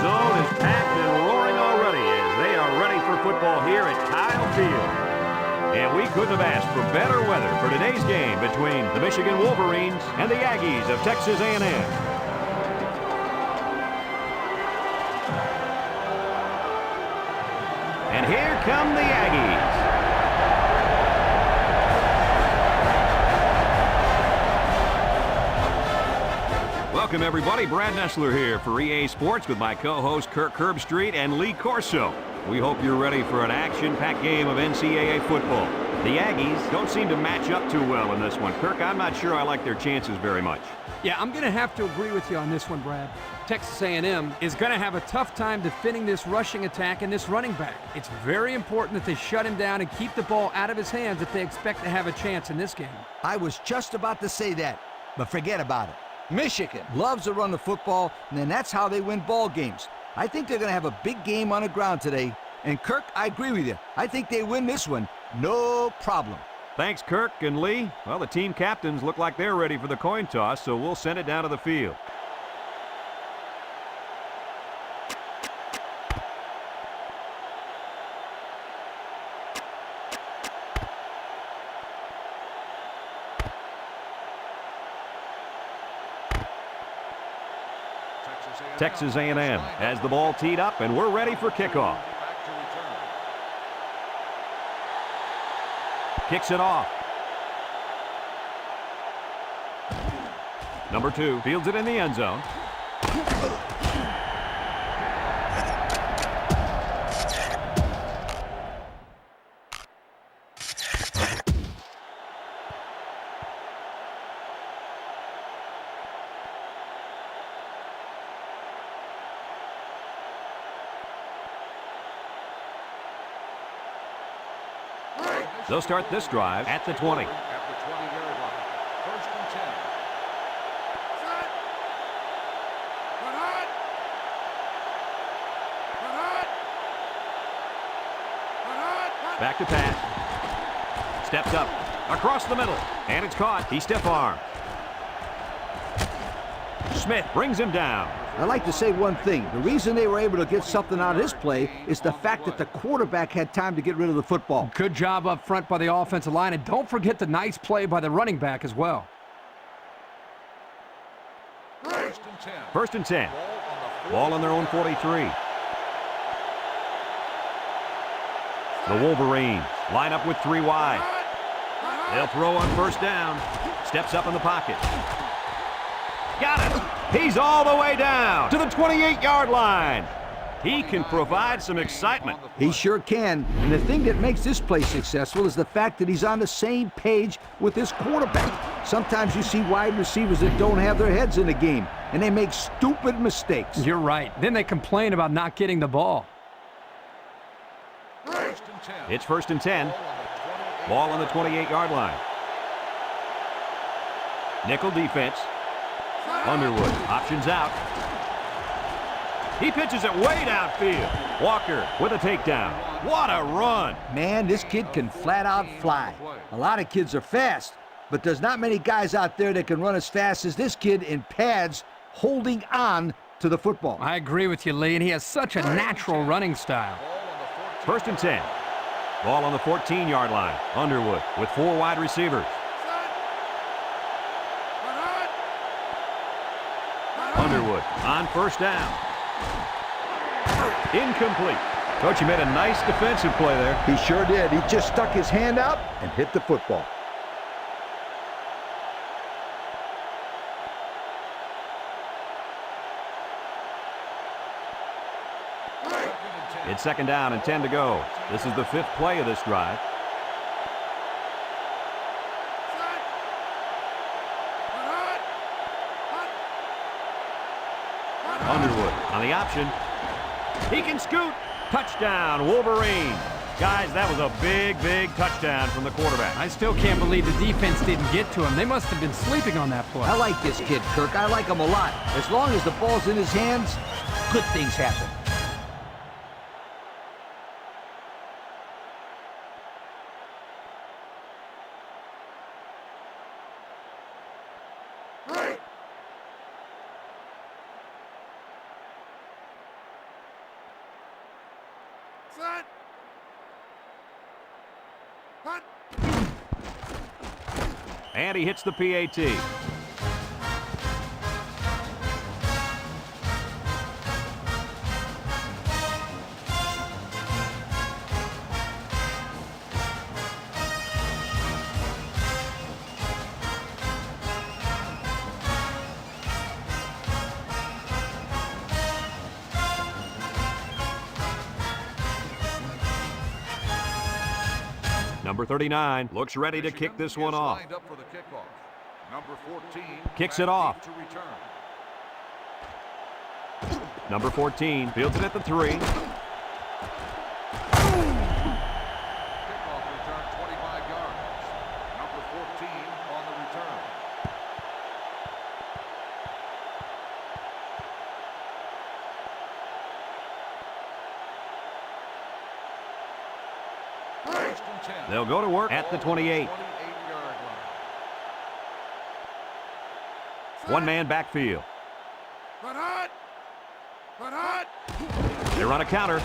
zone is packed and roaring already as they are ready for football here at Kyle Field. And we couldn't have asked for better weather for today's game between the Michigan Wolverines and the Aggies of Texas A&M. And here come the Aggies. Welcome, everybody. Brad Nessler here for EA Sports with my co-host Kirk Herbstreit and Lee Corso. We hope you're ready for an action-packed game of NCAA football. The Aggies don't seem to match up too well in this one. Kirk, I'm not sure I like their chances very much. Yeah, I'm going to have to agree with you on this one, Brad. Texas A&M is going to have a tough time defending this rushing attack and this running back. It's very important that they shut him down and keep the ball out of his hands if they expect to have a chance in this game. I was just about to say that, but forget about it. Michigan loves to run the football, and then that's how they win ball games. I think they're going to have a big game on the ground today. And Kirk, I agree with you. I think they win this one, no problem. Thanks, Kirk and Lee. Well, the team captains look like they're ready for the coin toss, so we'll send it down to the field. Texas A&M has the ball teed up, and we're ready for kickoff. Kicks it off. Number 2 fields it in the end zone. They'll start this drive at the 20. At the 20-yard line. First and 10. Set. Run hot. Run hot. Run hot. Back to pass. Steps up. Across the middle. And it's caught. He stiff-armed. Smith brings him down. I'd like to say one thing. The reason they were able to get something out of this play is the fact that the quarterback had time to get rid of the football. Good job up front by the offensive line, and don't forget the nice play by the running back as well. First and 10. First and 10. Ball on their own 43. The Wolverines line up with 3 wide. They'll throw on first down. Steps up in the pocket. Got it. He's all the way down to the 28-yard line. He can provide some excitement. He sure can. And the thing that makes this play successful is the fact that he's on the same page with his quarterback. Sometimes you see wide receivers that don't have their heads in the game, and they make stupid mistakes. You're right. Then they complain about not getting the ball. First and 10. It's first and 10. Ball on the 28-yard line. Nickel defense. Underwood options out. He pitches it way downfield. Walker with a takedown. What a run. Man, this kid can flat out fly. A lot of kids are fast, but there's not many guys out there that can run as fast as this kid in pads holding on to the football. I agree with you, Lee, and he has such a natural running style. First and 10. Ball on the 14-yard line. Underwood with 4 wide receivers. Underwood on first down. Incomplete. Coach, he made a nice defensive play there. He sure did. He just stuck his hand out and hit the football. It's second down and 10 to go. This is the 5th play of this drive. Underwood on the option. He can scoot. Touchdown, Wolverine. Guys, that was a big, big touchdown from the quarterback. I still can't believe the defense didn't get to him. They must have been sleeping on that play. I like this kid, Kirk. I like him a lot. As long as the ball's in his hands, good things happen. Set. Cut. And he hits the PAT. Number 39 looks ready to kick this one off. Lined up for the kickoff. Number 14 Kicks it off. to return. Number 14 fields it at the 3. Kickoff return 25 yards. Number 14 on the return. First and 10. They'll go to work at the 28. 28-yard line. One man backfield. But hot. But hot. They run a counter.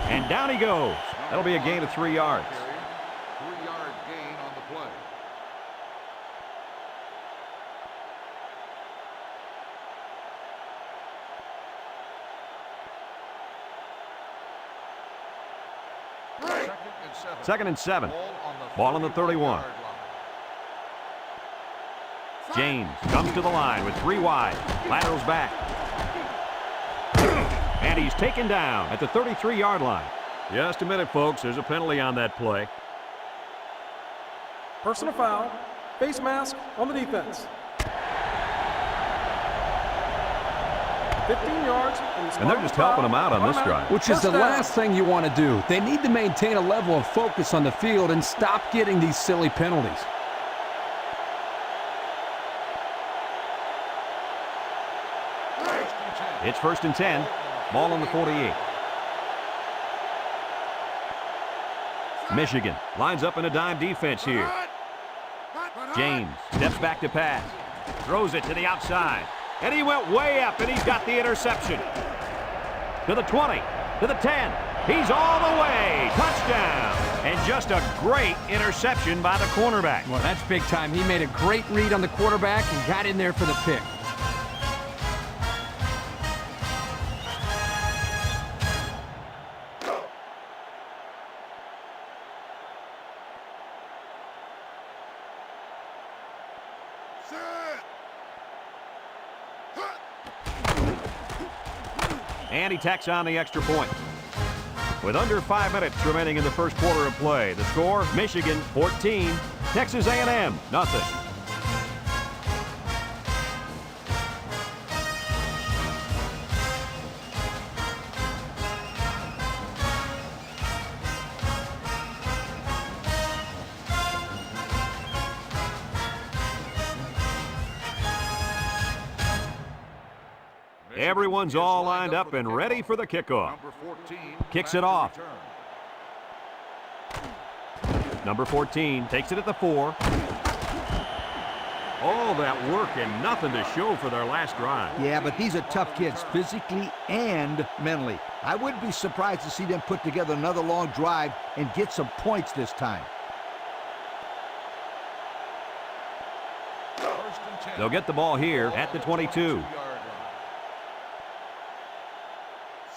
And down he goes. That'll be a gain of 3 yards. 3-yard gain on the play. Second and 7. Ball on the 31. James comes to the line with 3 wide. Laterals back. And he's taken down at the 33-yard line. Just a minute, folks. There's a penalty on that play. Personal foul, face mask on the defense. 15 yards. And they're just helping him out on this drive. Which is the last thing you want to do. They need to maintain a level of focus on the field and stop getting these silly penalties. It's first and 10. Ball on the 48. Michigan lines up in a dime defense here. James steps back to pass. Throws it to the outside. And he went way up, and he's got the interception. To the 20, to the 10. He's all the way. Touchdown. And just a great interception by the cornerback. Well, that's big time. He made a great read on the quarterback and got in there for the pick. And he tacks on the extra point. With under 5 minutes remaining in the first quarter of play, the score, Michigan 14, Texas A&M nothing. Everyone's all lined up and ready for the kickoff. Kicks it off. Number 14 takes it at the 4. All that work and nothing to show for their last drive. Yeah, but these are tough kids, physically and mentally. I wouldn't be surprised to see them put together another long drive and get some points this time. They'll get the ball here at the 22.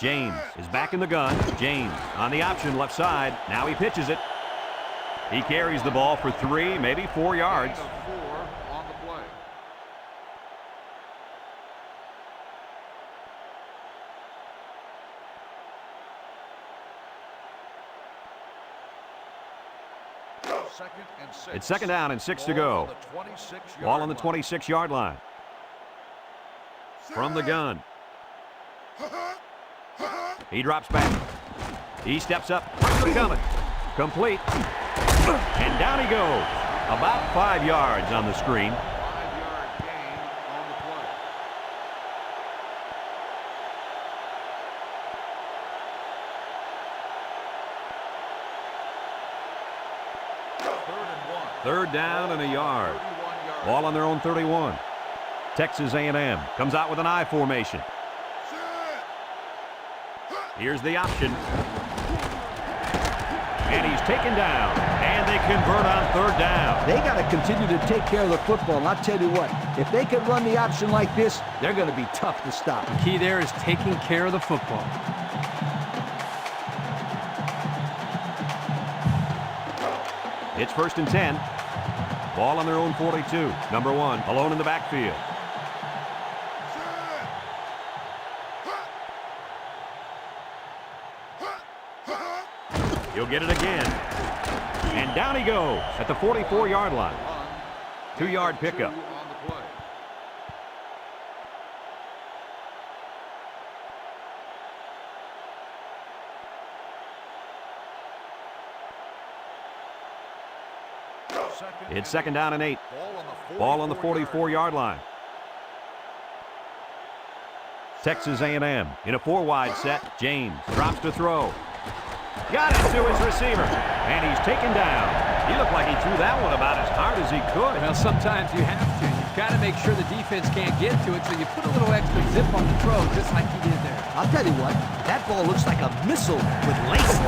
James is back in the gun. James on the option left side. Now he pitches it. He carries the ball for 3, maybe 4 yards. On the play. It's second down and 6 to go. Ball on the 26-yard line. From the gun. He drops back. He steps up. Coming. Complete. And down he goes. About 5 yards on the screen. 5-yard gain on the play. Third down and a yard. Ball on their own 31. Texas A&M comes out with an I formation. Here's the option. And he's taken down. And they convert on third down. They got to continue to take care of the football, and I'll tell you what, if they can run the option like this, they're going to be tough to stop. The key there is taking care of the football. It's 1st and 10. Ball on their own 42. Number 1, alone in the backfield. He'll get it again. And down he goes at the 44-yard line. 2-yard pickup. On the play. It's 2nd down and 8. Ball on the 44-yard line. Texas A&M in a 4-wide set. James drops to throw. Got it to his receiver. And he's taken down. He looked like he threw that one about as hard as he could. Well, sometimes you have to. You've got to make sure the defense can't get to it, so you put a little extra zip on the throw, just like he did there. I'll tell you what, that ball looks like a missile with laces.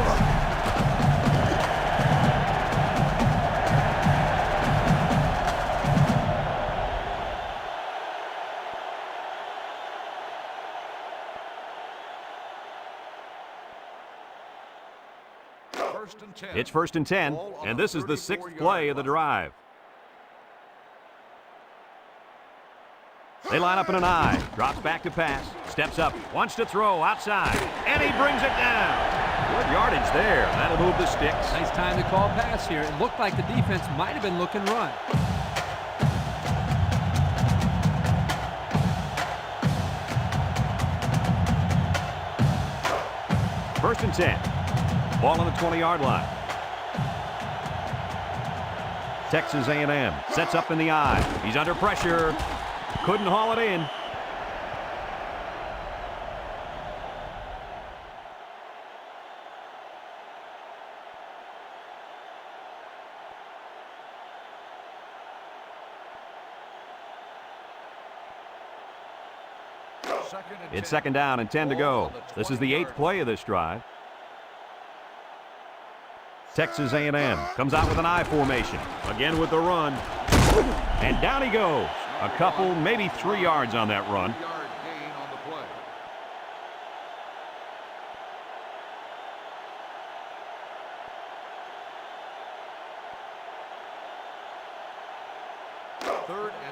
It's 1st and 10, and this is the 6th play of the drive. They line up in an I, drops back to pass, steps up, wants to throw outside, and he brings it down. Good yardage there. That'll move the sticks. Nice time to call pass here. It looked like the defense might have been looking run. First and 10. Ball on the 20-yard line. Texas A&M sets up in the I. He's under pressure. Couldn't haul it in. It's 2nd down and 10 to go. This is the 8th play of this drive. Texas A&M comes out with an I formation. Again with the run. And down he goes. A couple, maybe 3 yards on that run. 3-yard gain on the play.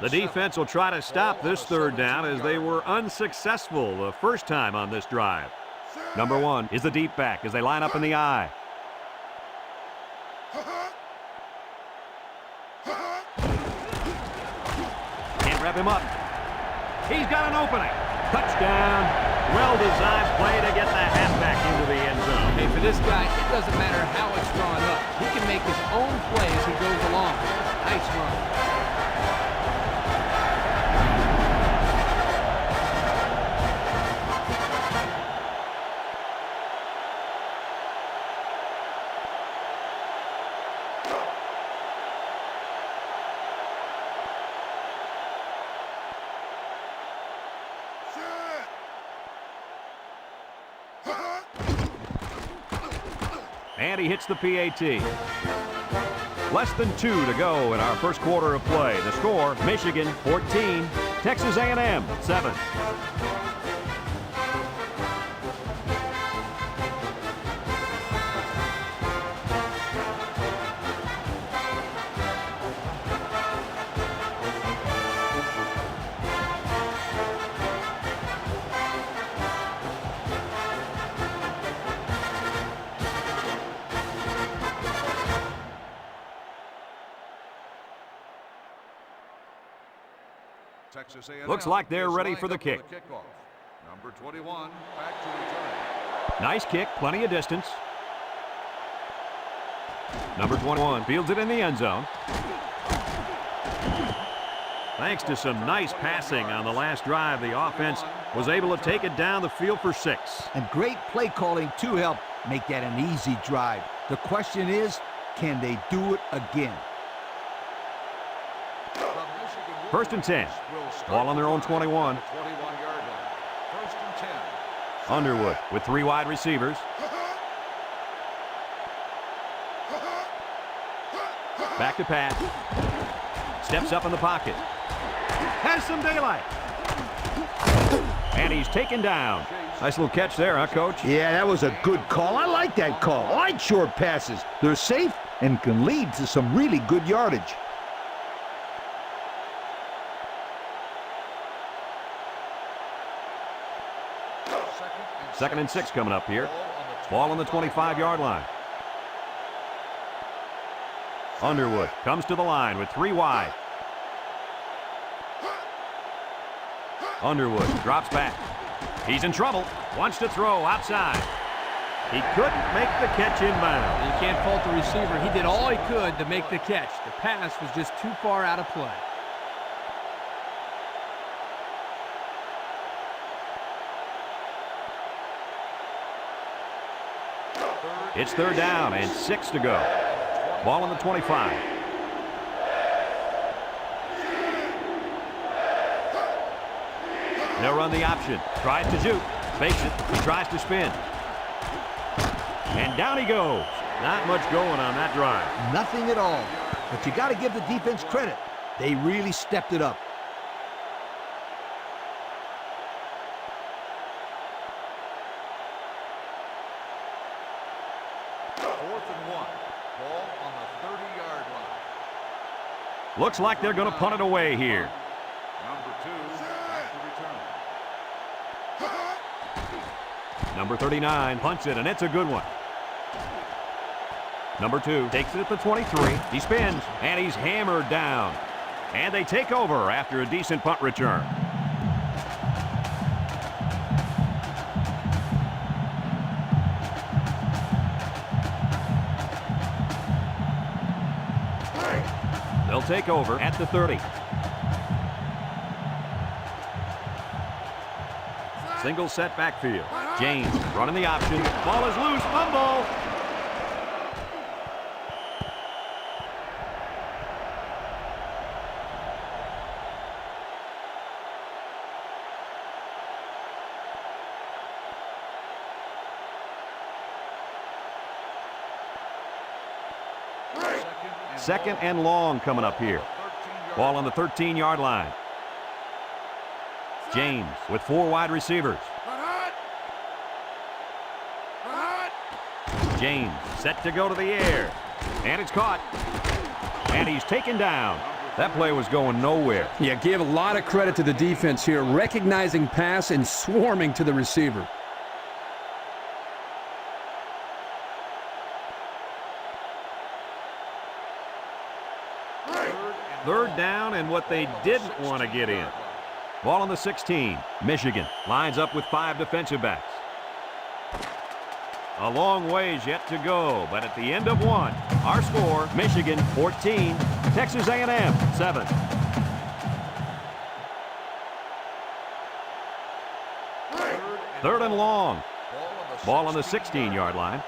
The defense will try to stop this 3rd down as they were unsuccessful the first time on this drive. Number 1 is the deep back as they line up in the I. Can't wrap him up. He's got an opening. Touchdown. Well-designed play to get the halfback into the end zone. Hey, for this guy, it doesn't matter how it's drawn up. He can make his own play as he goes along. Nice run. And he hits the PAT. Less than 2 to go in our first quarter of play. The score, Michigan 14, Texas A&M 7. Texas A&M Looks like they're is ready lined for the up kick. kickoff. Number 21 back to return. Nice kick, plenty of distance. Number 21 fields it in the end zone. Thanks to some nice passing on the last drive, the offense was able to take it down the field for 6. And great play calling to help make that an easy drive. The question is, can they do it again? First and 10. Ball on their own 21. 21-yard line. First and 10. Underwood with 3 wide receivers. Back to pass. Steps up in the pocket. Has some daylight. And he's taken down. Nice little catch there, huh, Coach? Yeah, that was a good call. I like that call. I like short passes. They're safe and can lead to some really good yardage. Second and 6 coming up here. Ball on the 25-yard line. Underwood comes to the line with 3 wide. Underwood drops back. He's in trouble. Wants to throw outside. He couldn't make the catch inbound. You can't fault the receiver. He did all he could to make the catch. The pass was just too far out of play. It's 3rd down and 6 to go. Ball on the 25. They'll run the option. Tries to juke. Fakes it. He tries to spin. And down he goes. Not much going on that drive. Nothing at all. But you got to give the defense credit. They really stepped it up. Looks like they're going to punt it away here. Number 39 punts it, and it's a good one. Number 2 takes it at the 23. He spins, and he's hammered down. And they take over after a decent punt return. They'll take over at the 30. Single set backfield. James running the option. Ball is loose. Fumble. Second and long coming up here. Ball on the 13-yard line. James with 4 wide receivers. James set to go to the air. And it's caught. And he's taken down. That play was going nowhere. Yeah, give a lot of credit to the defense here, recognizing pass and swarming to the receiver. Third down and what they didn't want to get in. Ball on the 16. Michigan lines up with 5 defensive backs. A long ways yet to go, but at the end of 1, our score, Michigan 14, Texas A&M 7. Third and long. Ball on the 16-yard line.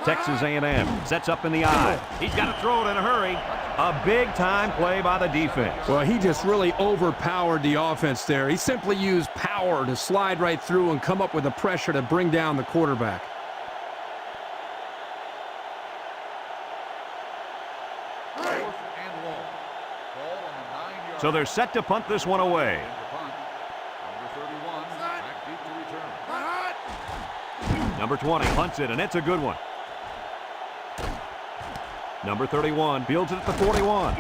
Texas A&M sets up in the eye. He's got to throw it in a hurry. A big-time play by the defense. Well, he just really overpowered the offense there. He simply used power to slide right through and come up with the pressure to bring down the quarterback. So they're set to punt this one away. Number 20 punts it, and it's a good one. Number 31 fields it at the 41.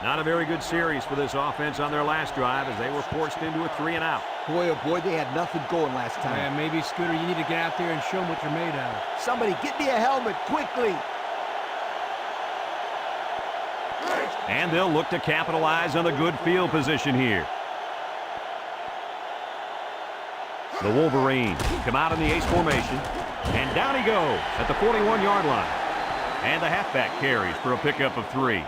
Not a very good series for this offense on their last drive as they were forced into a 3-and-out. Boy, oh boy, they had nothing going last time. Yeah, maybe, Scooter, you need to get out there and show them what you're made out of. Somebody get me a helmet quickly. And they'll look to capitalize on the good field position here. The Wolverines come out in the ace formation. And down he goes at the 41-yard line. And the halfback carries for a pickup of 3.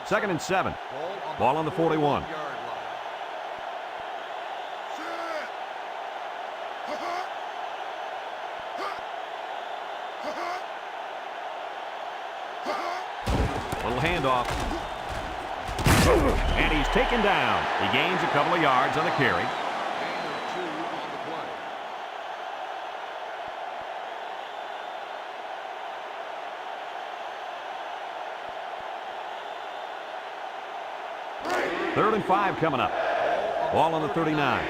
Second and 7. Ball on the 41. Little handoff. And he's taken down. He gains a couple of yards on the carry. Gain of 2 on the play. Third and 5 coming up. Ball on the 39.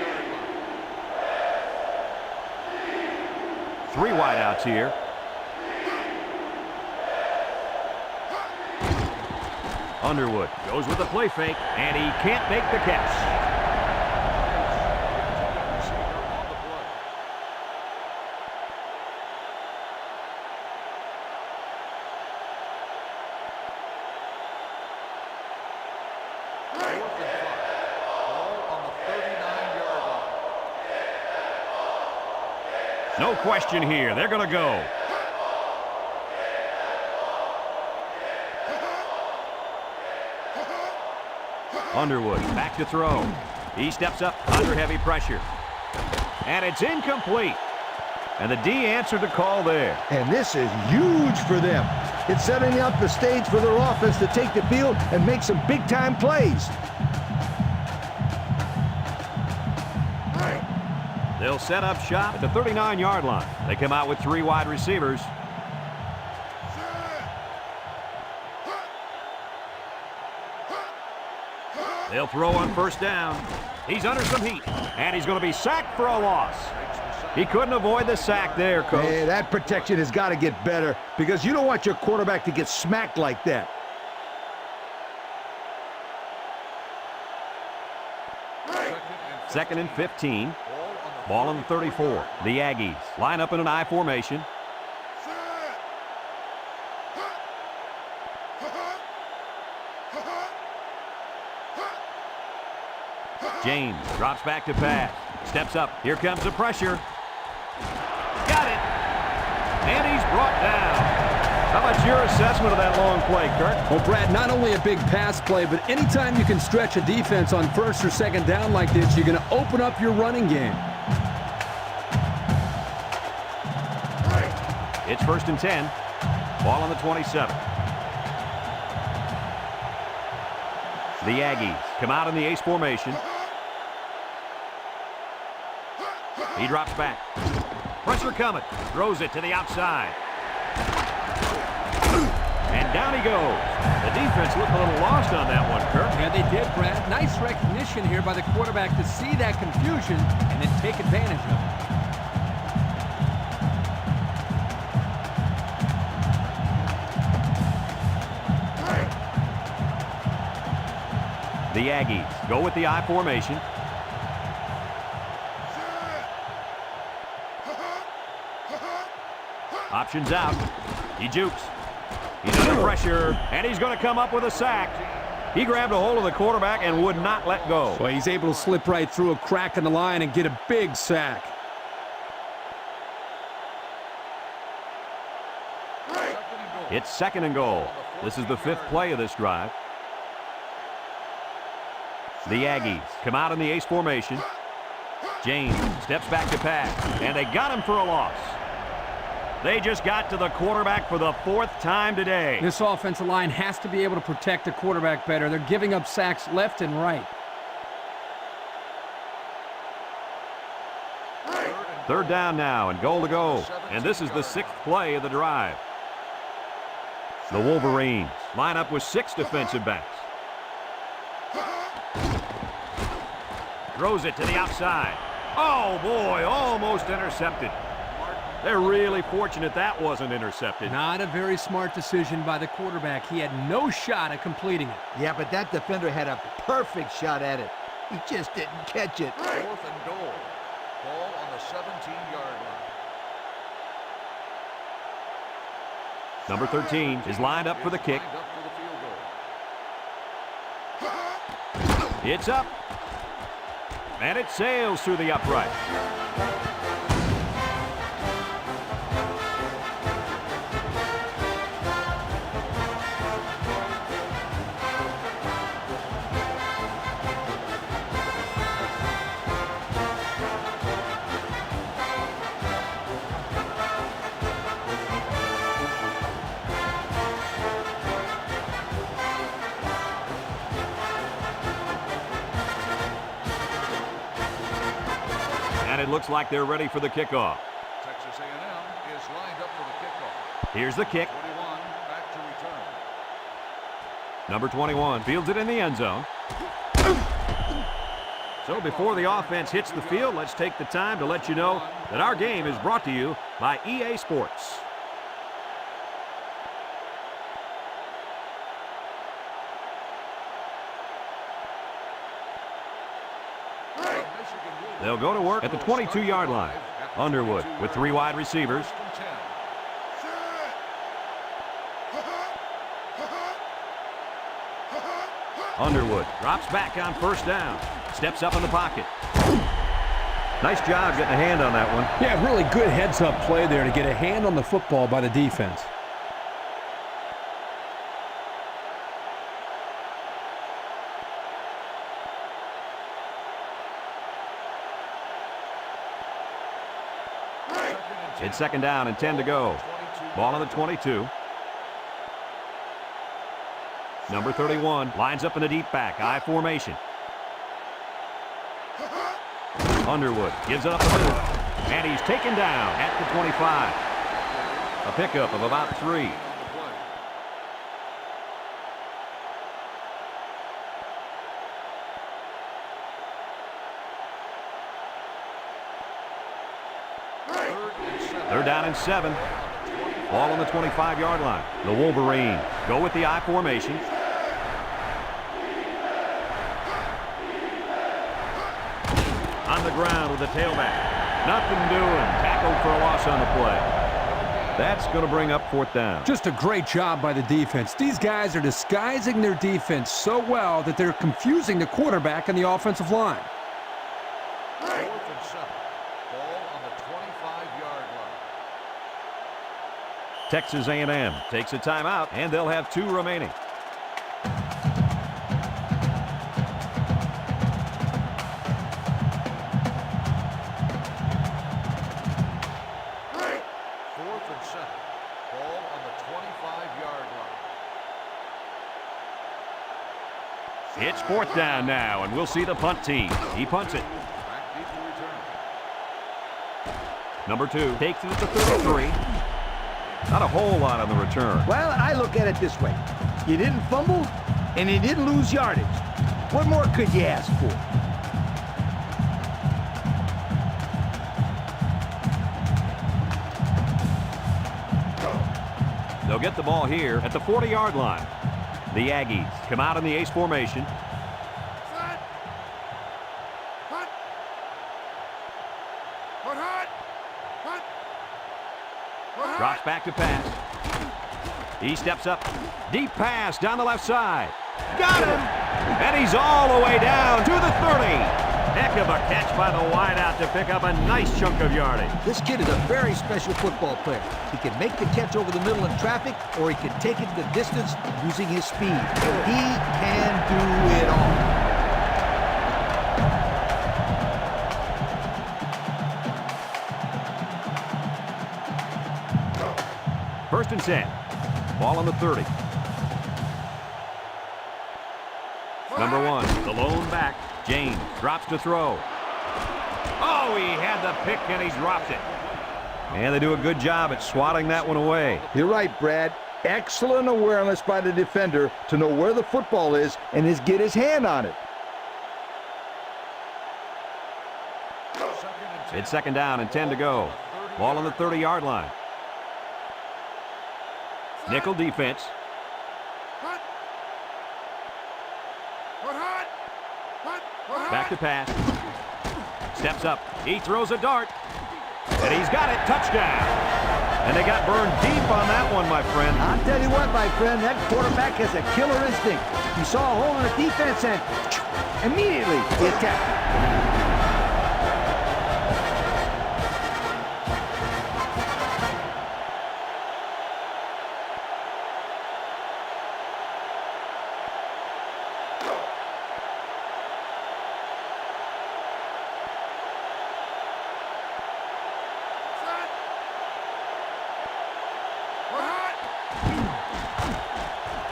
3 wideouts here. Underwood goes with the play fake, and he can't make the catch. No question here. They're going to go. Underwood back to throw. He steps up under heavy pressure. And it's incomplete. And the D answered the call there. And this is huge for them. It's setting up the stage for their offense to take the field and make some big-time plays. They'll set up shop at the 39-yard line. They come out with 3 wide receivers. They'll throw on first down. He's under some heat, and he's going to be sacked for a loss. He couldn't avoid the sack there, Coach. Hey, that protection has got to get better because you don't want your quarterback to get smacked like that. Second and 15. Ball on the 34. The Aggies line up in an I formation. James drops back to pass. Steps up. Here comes the pressure. Got it. And he's brought down. How about your assessment of that long play, Kirk? Well, Brad, not only a big pass play, but anytime you can stretch a defense on first or second down like this, you're going to open up your running game. It's first and 10. Ball on the 27. The Aggies come out in the ace formation. He drops back. Pressure coming. Throws it to the outside. And down he goes. The defense looked a little lost on that one, Kirk. Yeah, they did, Brad. Nice recognition here by the quarterback to see that confusion and then take advantage of it. The Aggies go with the I formation. Options out. He jukes. He's under pressure, and he's going to come up with a sack. He grabbed a hold of the quarterback and would not let go. Well, he's able to slip right through a crack in the line and get a big sack. It's second and goal. This is the 5th play of this drive. The Aggies come out in the ace formation. James steps back to pass, and they got him for a loss. They just got to the quarterback for the 4th time today. This offensive line has to be able to protect the quarterback better. They're giving up sacks left and right. Third down now and goal to go. And this is the 6th play of the drive. The Wolverines line up with 6 defensive backs. Throws it to the outside. Oh, boy, almost intercepted. They're really fortunate that wasn't intercepted. Not a very smart decision by the quarterback. He had no shot at completing it. Yeah, but that defender had a perfect shot at it. He just didn't catch it. 4th and goal. Ball on the 17-yard line. Number 13 is lined up for the kick. Lined up for the field goal. It's up. And it sails through the upright. it looks like they're ready for the kickoff. Texas A&M is lined up for the kickoff. Here's the kick. 21 back to return. Number 21 fields it in the end zone. So before the offense hits the field, let's take the time to let you know that our game is brought to you by EA Sports. They'll go to work at the 22-yard line. Underwood with 3 wide receivers. Underwood drops back on first down. Steps up in the pocket. Nice job getting a hand on that one. Yeah, really good heads-up play there to get a hand on the football by the defense. It's second down and 10 to go. Ball on the 22. Number 31 lines up in a deep back, I formation. Underwood gives it up the middle, and he's taken down at the 25. A pickup of about 3. They're down and 7. Ball on the 25-yard line. The Wolverines go with the I formation. On the ground with the tailback. Nothing doing. Tackled for a loss on the play. That's going to bring up 4th down. Just a great job by the defense. These guys are disguising their defense so well that they're confusing the quarterback and the offensive line. 4th and 7. Ball on the 25-yard line. Texas A&M takes a timeout, and they'll have 2 remaining. It's 4th down now, and we'll see the punt team. He punts it. Back deep to return. Number 2 takes it to 33. Not a whole lot on the return. Well, I look at it this way. You didn't fumble, and you didn't lose yardage. What more could you ask for? They'll get the ball here at the 40-yard line. The Aggies come out in the ace formation. Set. Punt. Punt hot. Punt. Drops back to pass. He steps up. Deep pass down the left side. Got him! And he's all the way down to the 30. Heck of a catch by the wideout to pick up a nice chunk of yardage. This kid is a very special football player. He can make the catch over the middle in traffic, or he can take it the distance using his speed. He can do it all. First and 10. Ball on the 30. Number 1, the lone back. James drops to throw. Oh, he had the pick and he dropped it. And they do a good job at swatting that one away. You're right, Brad. Excellent awareness by the defender to know where the football is and get his hand on it. It's second down and 10 to go. Ball on the 30-yard line. Nickel defense. Back to pass. Steps up. He throws a dart. And he's got it. Touchdown. And they got burned deep on that one, my friend. I'll tell you what, my friend, that quarterback has a killer instinct. He saw a hole in the defense and immediately he attacked.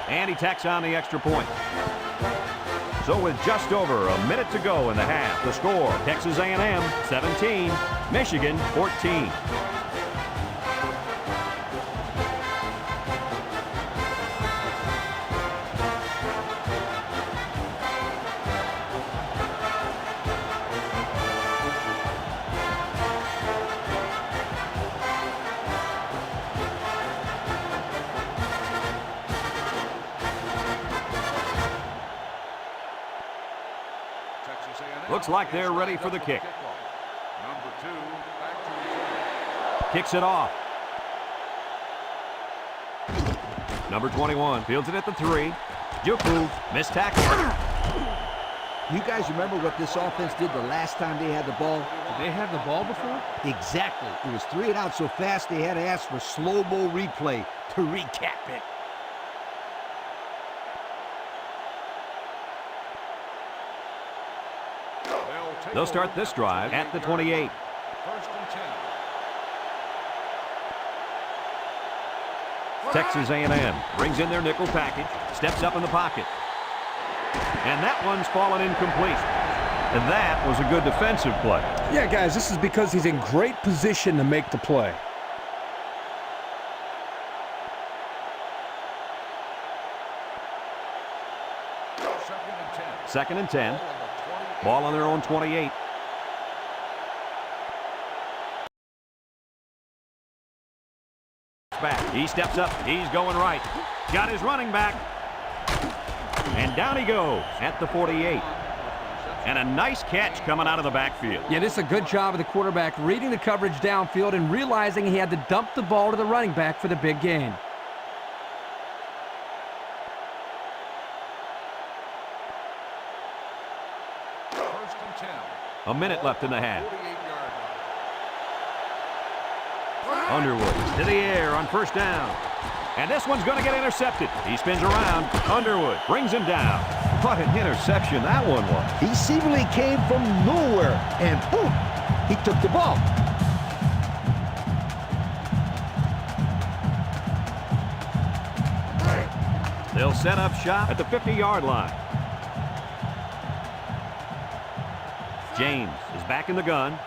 And he tacks on the extra point. So with just over a minute to go in the half, the score, Texas A&M 17, Michigan 14. Looks like they're ready for the kick. Number 2, back to return. Kicks it off. Number 21 fields it at the 3. Juku, missed tackle. You guys remember what this offense did the last time they had the ball? Did they have the ball before? Exactly. It was 3 and out so fast they had to ask for slow-mo replay to recap it. They'll start this drive at the 28. First and 10. Texas A&M brings in their nickel package, steps up in the pocket. And that one's fallen incomplete. And that was a good defensive play. Yeah, guys, this is because he's in great position to make the play. Second and 10. 2nd and 10. Ball on their own 28. Back. He steps up. He's going right. Got his running back. And down he goes at the 48. And a nice catch coming out of the backfield. Yeah, this is a good job of the quarterback reading the coverage downfield and realizing he had to dump the ball to the running back for the big gain. First and 10. A minute left in the half. 48-yard Underwood to the air on first down. And this one's going to get intercepted. He spins around. Underwood brings him down. What an interception that one was. He seemingly came from nowhere, and boom, he took the ball. They'll set up shop at the 50-yard line. James is back in the gun.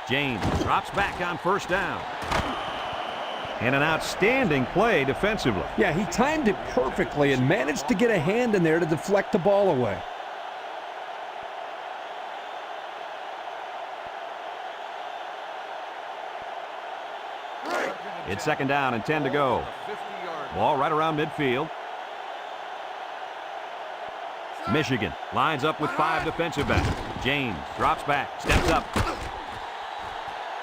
James drops back on first down. And an outstanding play defensively. Yeah, he timed it perfectly and managed to get a hand in there to deflect the ball away. It's 2nd down and 10 to go. Ball right around midfield. Michigan lines up with 5 defensive backs. James drops back, steps up.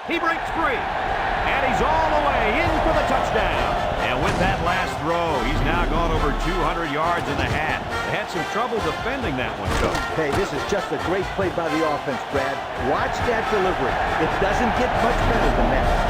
He breaks free, and he's all the way in for the touchdown. And with that last throw, he's now gone over 200 yards in the half. They had some trouble defending that one, so. Hey, this is just a great play by the offense, Brad. Watch that delivery. It doesn't get much better than that.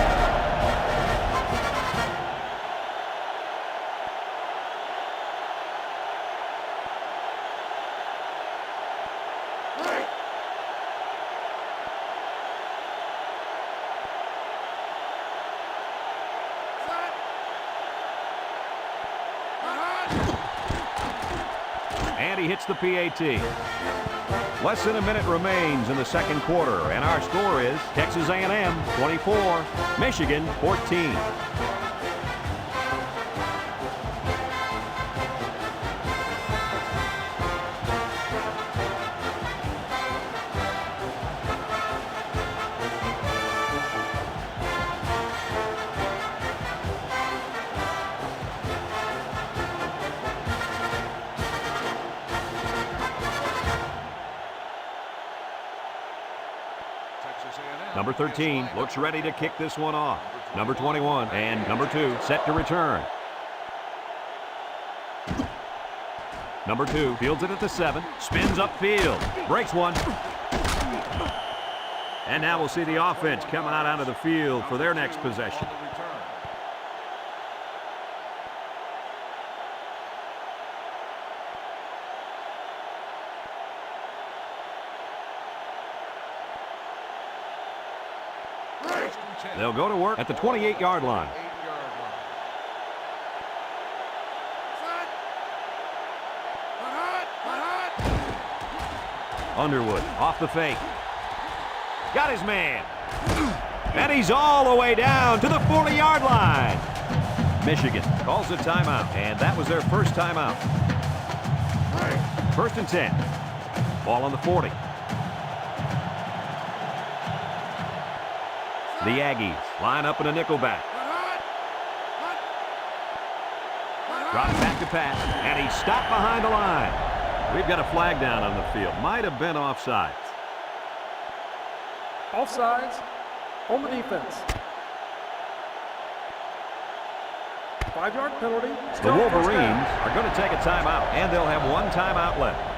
And he hits the PAT. Less than a minute remains in the second quarter, and our score is Texas A&M 24, Michigan 14. Number 13 looks ready to kick this one off. Number 21 and number 2 set to return. Number 2 fields it at the 7, spins upfield, breaks one. And now we'll see the offense coming out onto the field for their next possession. They'll go to work at the 28-yard line. Underwood off the fake. Got his man. And he's all the way down to the 40-yard line. Michigan calls a timeout, and that was their first timeout. First and 10. Ball on the 40. The Aggies line up in a nickel back. Drops back to pass, and he's stopped behind the line. We've got a flag down on the field. Might have been offsides. Offsides on the defense. 5-yard penalty. The Wolverines are going to take a timeout, and they'll have one timeout left.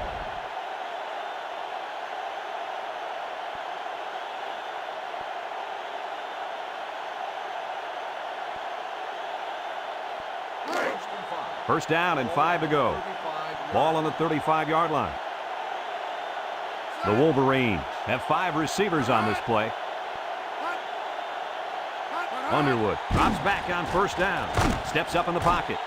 First down and 5 to go. Ball on the 35-yard line. The Wolverines have 5 receivers on this play. Underwood drops back on first down. Steps up in the pocket.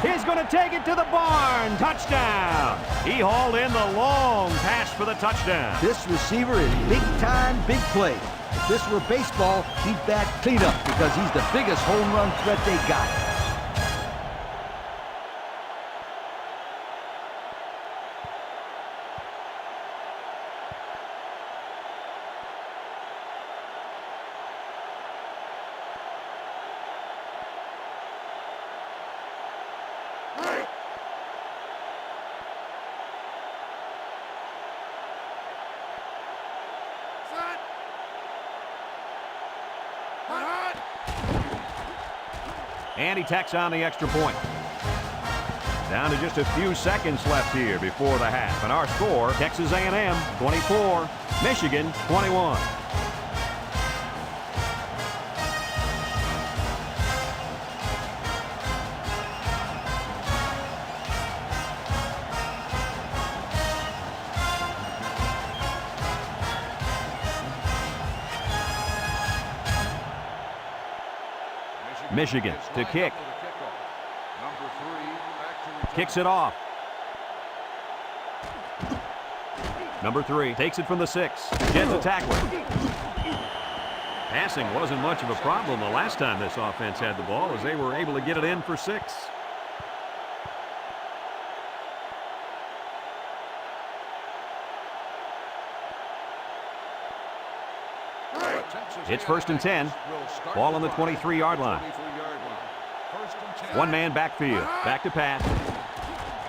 He's going to take it to the barn. Touchdown. He hauled in the long pass for the touchdown. This receiver is big time, big play. If this were baseball, he'd bat cleanup because he's the biggest home run threat they got. And he tacks on the extra point. Down to just a few seconds left here before the half. And our score, Texas A&M 24, Michigan 21. Michigan to kick. Kicks it off. Number 3 takes it from the 6. Gets a tackler. Passing wasn't much of a problem the last time this offense had the ball, as they were able to get it in for 6. It's first and 10. Ball on the 23-yard line. One-man backfield. Back to pass.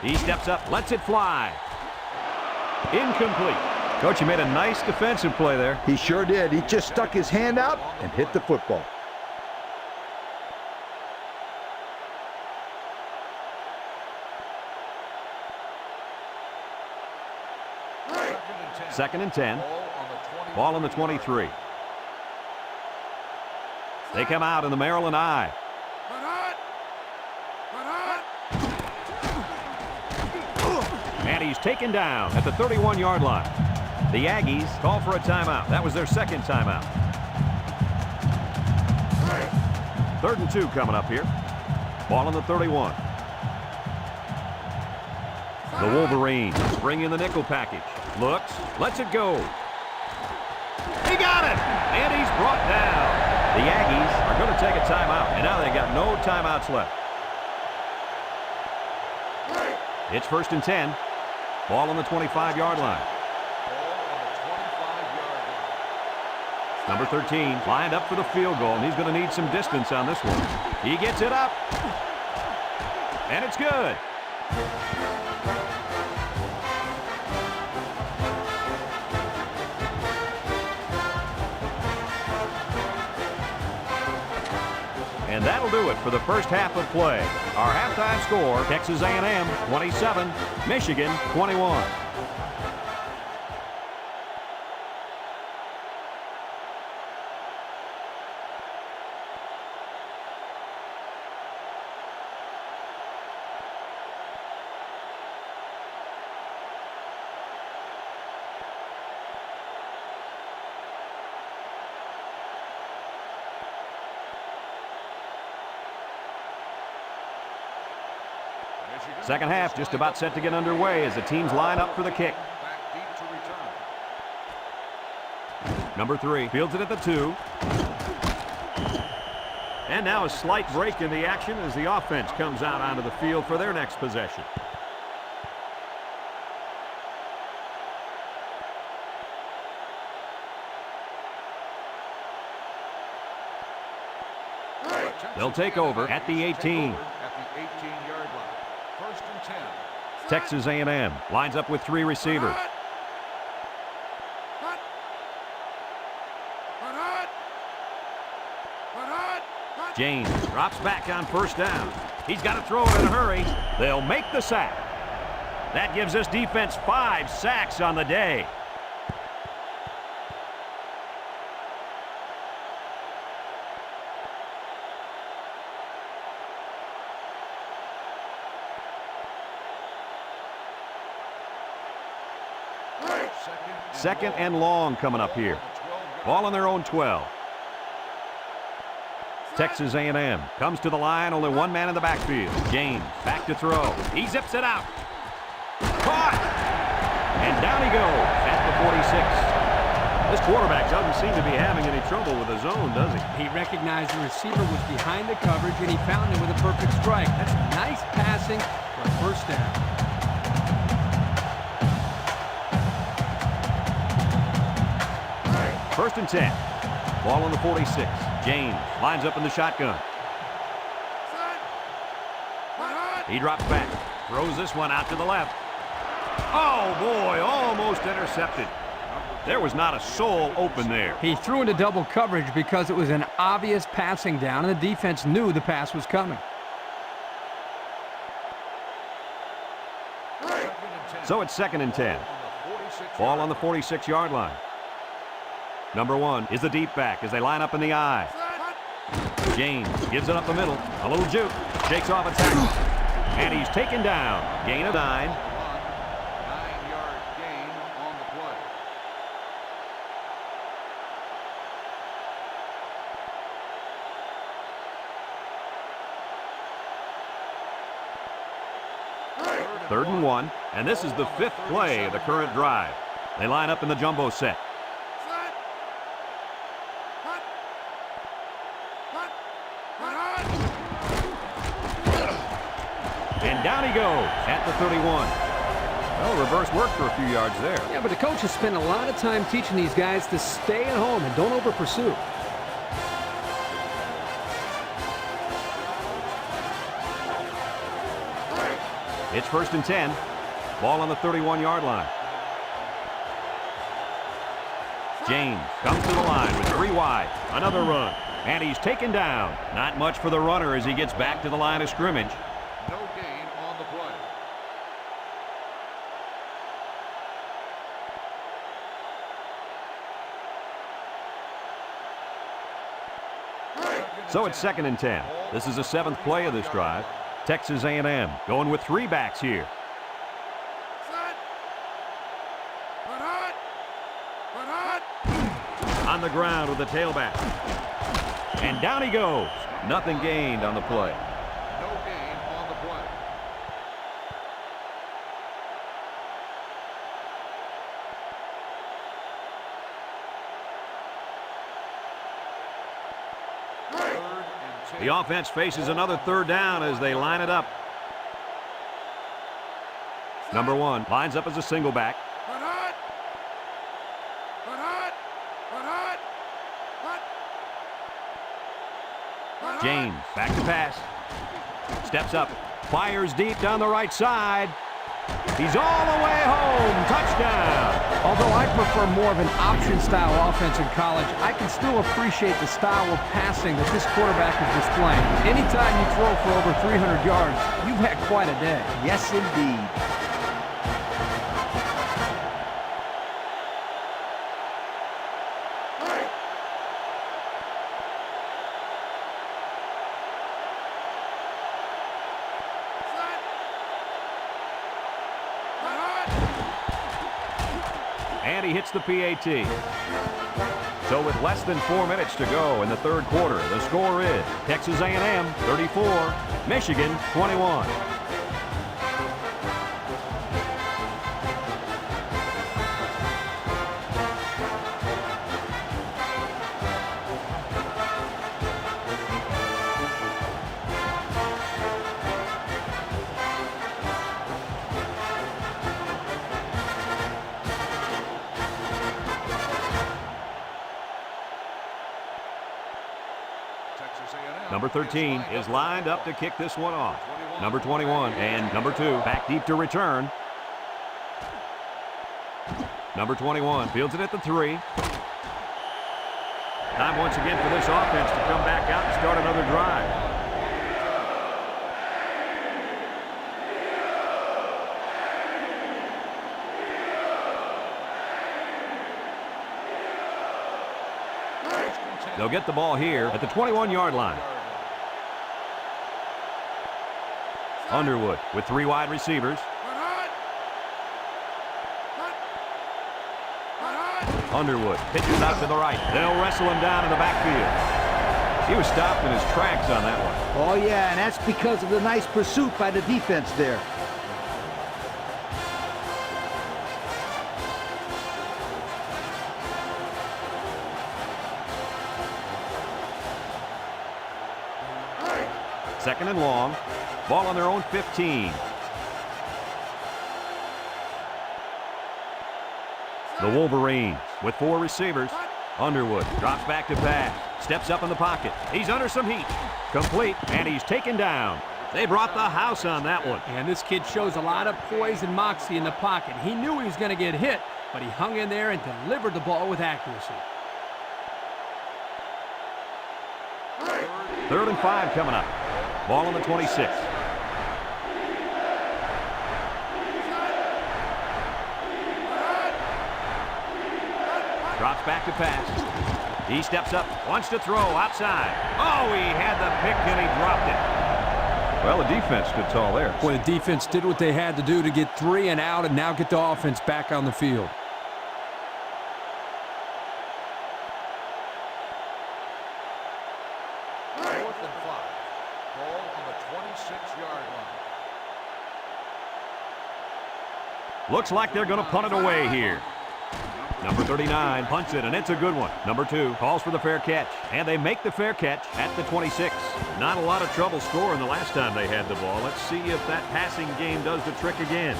He steps up, lets it fly. Incomplete. Coach, he made a nice defensive play there. He sure did. He just stuck his hand out and hit the football. Second and 10. Ball on the 23. They come out in the Maryland I. And he's taken down at the 31-yard line. The Aggies call for a timeout. That was their second timeout. 3rd and 2 coming up here. Ball on the 31. The Wolverines bring in the nickel package. Looks, lets it go. He got it! And he's brought down. The Aggies are going to take a timeout, and now they've got no timeouts left. It's first and 10. Ball on the 25-yard line. Number 13 lined up for the field goal, and he's going to need some distance on this one. He gets it up, and it's good. And that'll do it for the first half of play. Our halftime score, Texas A&M 27, Michigan 21. Second half just about set to get underway as the teams line up for the kick. Number 3 fields it at the 2. And now a slight break in the action as the offense comes out onto the field for their next possession. They'll take over at the 18. At the 18-yard line. First and 10. Texas A&M lines up with 3 receivers. James drops back on first down. He's got to throw it in a hurry. They'll make the sack. That gives this defense 5 sacks on the day. Second and long coming up here. Ball on their own 12. Texas A&M comes to the line, only one man in the backfield. James back to throw. He zips it out. Caught! And down he goes at the 46. This quarterback doesn't seem to be having any trouble with the zone, does he? He recognized the receiver was behind the coverage, and he found him with a perfect strike. That's nice passing for a first down. First and 10. Ball on the 46. James lines up in the shotgun. He drops back. Throws this one out to the left. Oh, boy, almost intercepted. There was not a soul open there. He threw into double coverage because it was an obvious passing down, and the defense knew the pass was coming. So it's second and 10. Ball on the 46-yard line. Number 1 is the deep back as they line up in the I. James gives it up the middle. A little juke. Shakes off a tackle. And he's taken down. Gain of 9. 9-yard gain on the play. Third and 1. And this is the 5th play of the current drive. They line up in the jumbo set. And down he goes at the 31. Well, reverse work for a few yards there. Yeah, but the coach has spent a lot of time teaching these guys to stay at home and don't over-pursue. It's first and 10. Ball on the 31-yard line. James comes to the line with 3 wide. Another run. And he's taken down. Not much for the runner as he gets back to the line of scrimmage. No gain on the play. So it's second and 10. This is the 7th play of this drive. Texas A&M going with 3 backs here. On the ground with the tailback. And down he goes. Nothing gained on the play. No gain on the play. Third and 10. The offense faces another 3rd down as they line it up. Number 1 lines up as a single back. James back to pass. Steps up. Fires deep down the right side. He's all the way home. Touchdown. Although I prefer more of an option-style offense in college, I can still appreciate the style of passing that this quarterback is displaying. Anytime you throw for over 300 yards, you've had quite a day. Yes, indeed. And he hits the PAT. So with less than 4 minutes to go in the 3rd quarter, the score is Texas A&M 34, Michigan 21. Number 13 is lined up to kick this one off. Number 21 and number 2 back deep to return. Number 21 fields it at the 3. Time once again for this offense to come back out and start another drive. They'll get the ball here at the 21-yard line. Underwood with 3 wide receivers. Underwood pitches out to the right. They'll wrestle him down in the backfield. He was stopped in his tracks on that one. Oh, yeah, and that's because of the nice pursuit by the defense there. Second and long. Ball on their own 15. The Wolverines with 4 receivers. Underwood drops back to pass. Steps up in the pocket. He's under some heat. Complete, and he's taken down. They brought the house on that one. And this kid shows a lot of poise and moxie in the pocket. He knew he was going to get hit, but he hung in there and delivered the ball with accuracy. 3rd and 5 coming up. Ball on the 26. Drops back to pass. He steps up, wants to throw outside. Oh, he had the pick and he dropped it. Well, the defense stood tall there. Boy, the defense did what they had to do to get 3 and out and now get the offense back on the field. Looks like they're going to punt it away here. Number 39 punts it, and it's a good one. Number 2 calls for the fair catch, and they make the fair catch at the 26. Not a lot of trouble scoring the last time they had the ball. Let's see if that passing game does the trick again.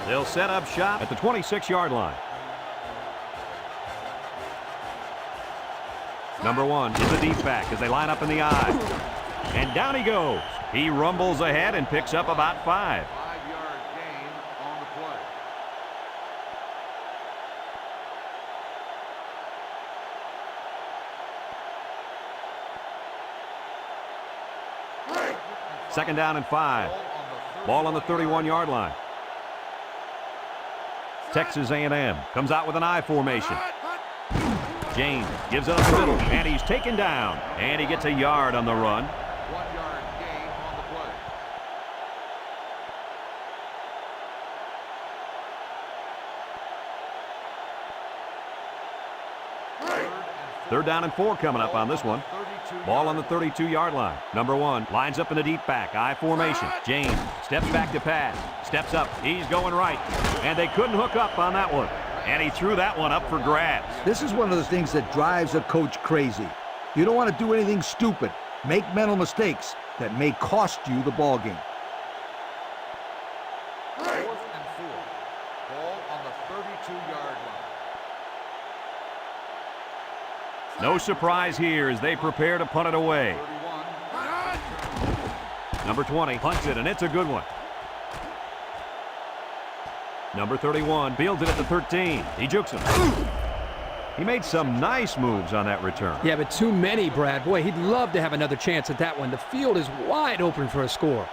They'll set up shop at the 26-yard line. Number 1 is a deep back as they line up in the I. And down he goes. He rumbles ahead and picks up about 5. 5-yard gain on the play. 2nd down and 5. Ball on the 31-yard line. Texas A&M comes out with an I formation. James gives it up the middle, and he's taken down. And he gets a yard on the run. 1-yard gain on the play. 3rd down and 4 coming up on this one. Ball on the 32-yard line. Number 1 lines up in the deep back, I formation. James steps back to pass. Steps up. He's going right. And they couldn't hook up on that one. And he threw that one up for grabs. This is one of those things that drives a coach crazy. You don't want to do anything stupid. Make mental mistakes that may cost you the ball game. 4th and 4. Ball on the 32-yard line. No surprise here as they prepare to punt it away. 31. Number 20 punts it, and it's a good one. Number 31 fields it at the 13. He jukes him. He made some nice moves on that return. Yeah, but too many, Brad. Boy, he'd love to have another chance at that one. The field is wide open for a score.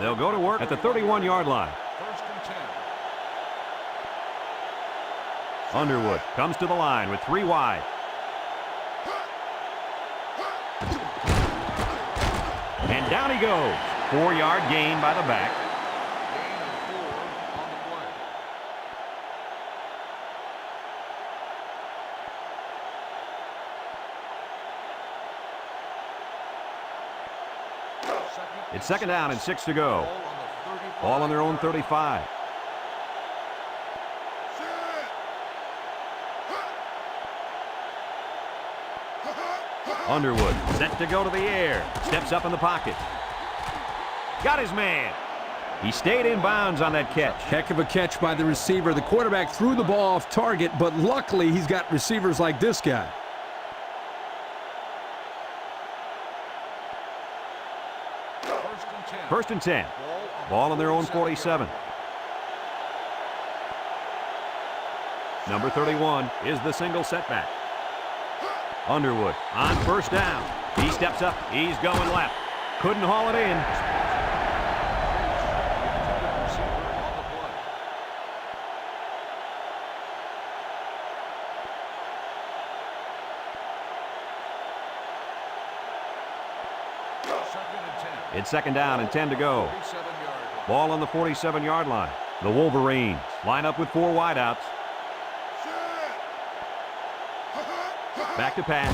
They'll go to work at the 31-yard line. 1st and 10. Underwood comes to the line with 3 wide. And down he goes. 4-yard gain by the back. Gain of 4 on the play. It's 2nd down and 6 to go. Ball on their own 35. Underwood set to go to the air. Steps up in the pocket. Got his man. He stayed in bounds on that catch. Heck of a catch by the receiver. The quarterback threw the ball off target, but luckily he's got receivers like this guy. First and 10. Ball on their own 47. Number 31 is the single setback. Underwood on first down. He steps up. He's going left. Couldn't haul it in. It's second down and 10 to go. Ball on the 47-yard line. The Wolverines line up with 4 wideouts. Back to pass.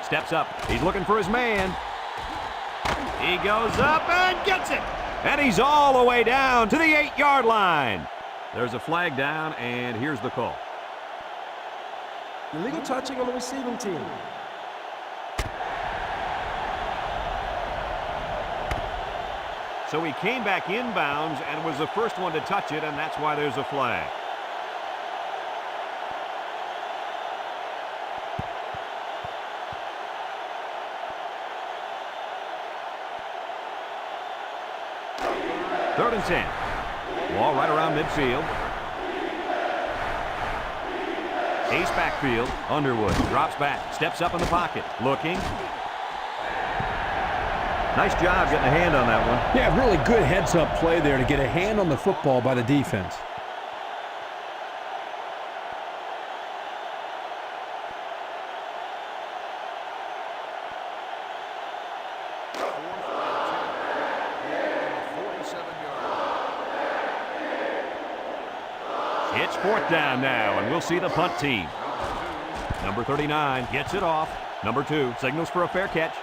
Steps up. He's looking for his man. He goes up and gets it. And he's all the way down to the 8-yard line. There's a flag down, and here's the call. Illegal touching on the receiving team. So he came back inbounds and was the first one to touch it, and that's why there's a flag. Third and 10. Ball right around midfield. Ace backfield. Underwood drops back, steps up in the pocket, looking. Nice job getting a hand on that one. Yeah, really good heads-up play there to get a hand on the football by the defense. It's fourth down now, and we'll see the punt team. Number 39 gets it off. Number 2 signals for a fair catch.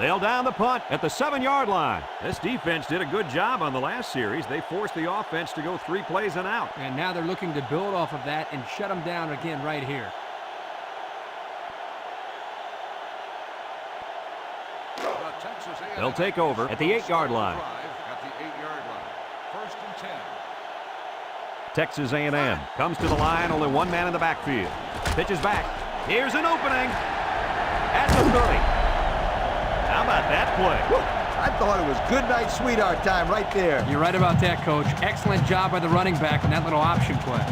They'll down the punt at the 7-yard line. This defense did a good job on the last series. They forced the offense to go 3 plays and out. And now they're looking to build off of that and shut them down again right here. They'll take over at the 8-yard line. First and 10. Texas A&M comes to the line, only one man in the backfield. Pitches back. Here's an opening at the 30. How about that play? I thought it was good night, sweetheart time right there. You're right about that, Coach. Excellent job by the running back on that little option play.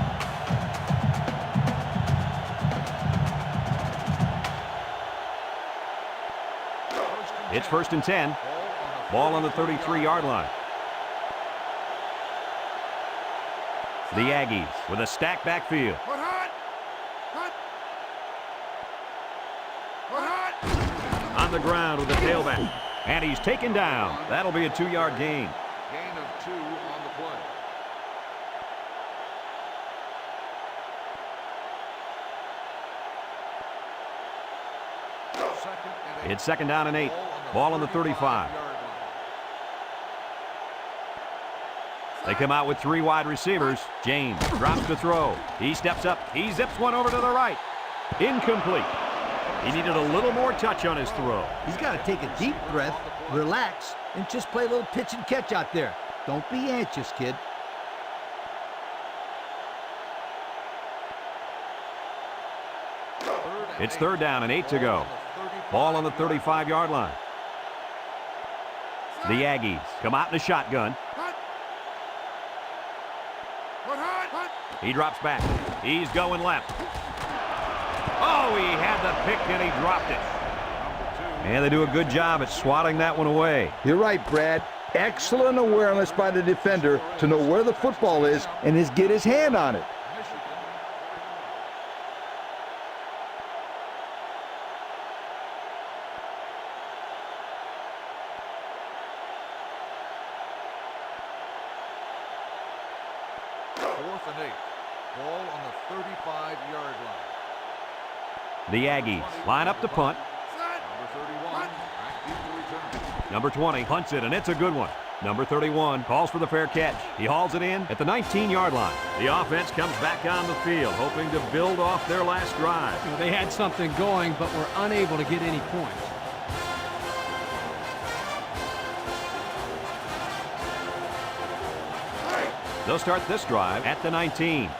It's first and 10. Ball on the 33-yard line. The Aggies with a stacked backfield. On the ground with the tailback. And he's taken down. That'll be a 2-yard gain. Gain of 2 on the play. It's second down and 8. Ball on the 35. They come out with 3 wide receivers. James drops to throw. He steps up. He zips one over to the right. Incomplete. He needed a little more touch on his throw. He's got to take a deep breath, relax, and just play a little pitch and catch out there. Don't be anxious, kid. It's third down and 8 to go. Ball on the 35-yard line. The Aggies come out in a shotgun. He drops back. He's going left. Oh, he had the pick and he dropped it. And they do a good job at swatting that one away. You're right, Brad. Excellent awareness by the defender to know where the football is and get his hand on it. Fourth and 8. Ball on the 35-yard line. The Aggies line up to punt. Number 31, back deep to return. Number 20 punts it, and it's a good one. Number 31 calls for the fair catch. He hauls it in at the 19-yard line. The offense comes back on the field, hoping to build off their last drive. They had something going, but were unable to get any points. They'll start this drive at the 19.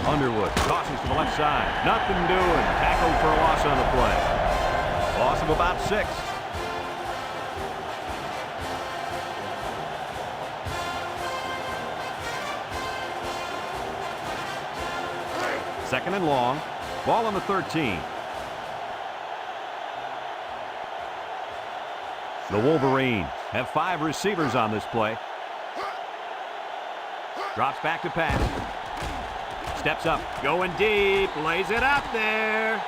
Underwood tosses to the left side. Nothing doing. Tackled for a loss on the play. Loss of about 6. Second and long. Ball on the 13. The Wolverines have 5 receivers on this play. Drops back to pass. Steps up, going deep, lays it out there.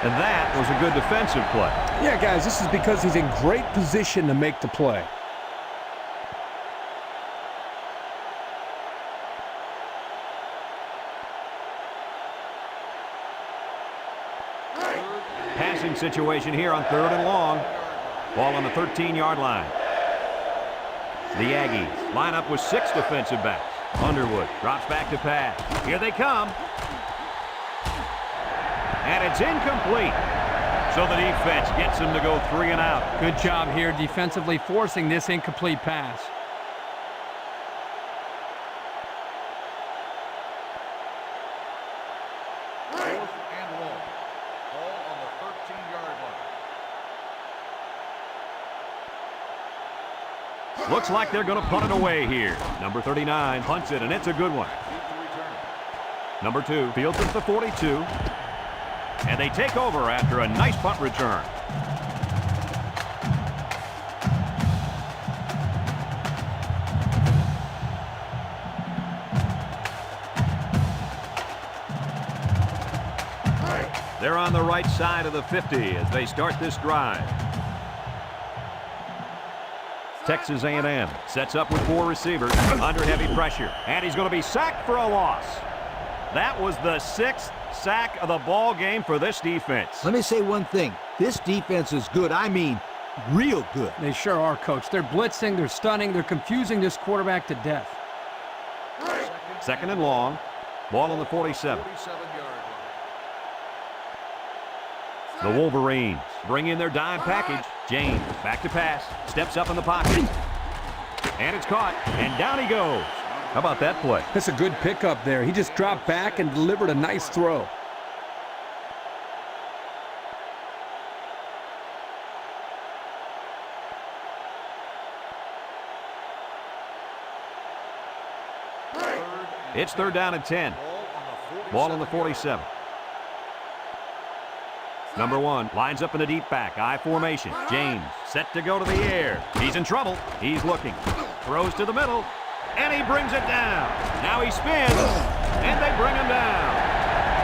And that was a good defensive play. Yeah, guys, this is because he's in great position to make the play. Passing situation here on 3rd and long. Ball on the 13-yard line. The Aggies line up with 6 defensive backs. Underwood drops back to pass. Here they come. And it's incomplete. So the defense gets him to go 3 and out. Good job here defensively forcing this incomplete pass. Fourth and long. Ball on the 13-yard line. Looks like they're going to punt it away here. Number 39 punts it, and it's a good one. Number 2 fields it at the 42. And they take over after a nice punt return. They're on the right side of the 50 as they start this drive. Texas A&M sets up with 4 receivers under heavy pressure. And he's going to be sacked for a loss. That was the 6th sack of the ball game for this defense. Let me say one thing. This defense is good. I mean, real good. They sure are, Coach. They're blitzing, they're stunning, they're confusing this quarterback to death. Second and long. Ball on the 47. 47-yard The Wolverines bring in their dime package. James back to pass. Steps up in the pocket. And it's caught. And down he goes. How about that play? That's a good pickup there. He just dropped back and delivered a nice throw. It's 3rd down and 10. Ball on the 47. Number 1 lines up in a deep back, I formation. James set to go to the air. He's in trouble. He's looking. Throws to the middle, and he brings it down. Now he spins, and they bring him down.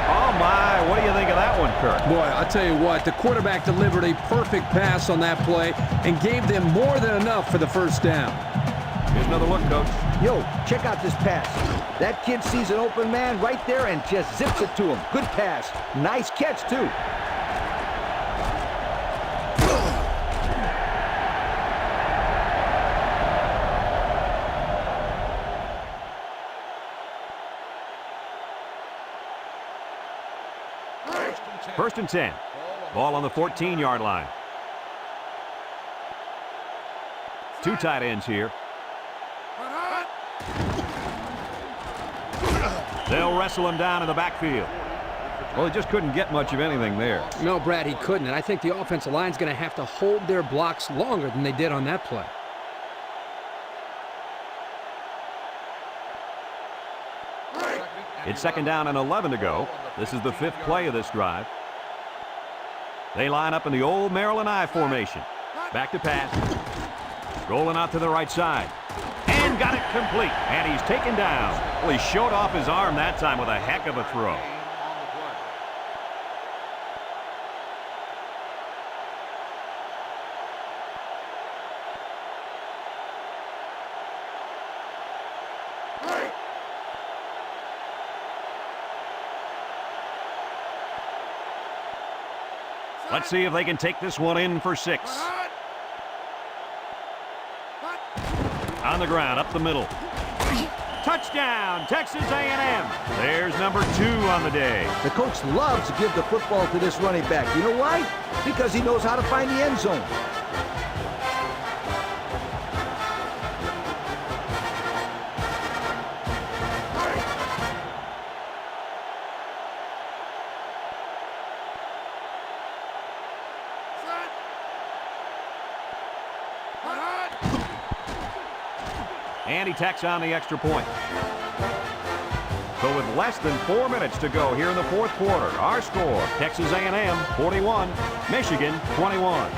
Oh, my. What do you think of that one, Kirk? Boy, I'll tell you what, the quarterback delivered a perfect pass on that play and gave them more than enough for the first down. Here's another look, Coach. Yo, check out this pass. That kid sees an open man right there and just zips it to him. Good pass. Nice catch, too. First and 10. Ball on the 14-yard line. 2 tight ends here. They'll wrestle him down in the backfield. Well, he just couldn't get much of anything there. No, Brad, he couldn't, and I think the offensive line's going to have to hold their blocks longer than they did on that play. It's 2nd down and 11 to go. This is the 5th play of this drive. They line up in the old Maryland I formation. Back to pass. Rolling out to the right side. And got it complete. And he's taken down. Well, he showed off his arm that time with a heck of a throw. Let's see if they can take this one in for 6. On the ground, up the middle. Touchdown, Texas A&M. There's number 2 on the day. The coach loves to give the football to this running back. You know why? Because he knows how to find the end zone. And he tacks on the extra point. So with less than 4 minutes to go here in the 4th quarter, our score, Texas A&M 41, Michigan 21.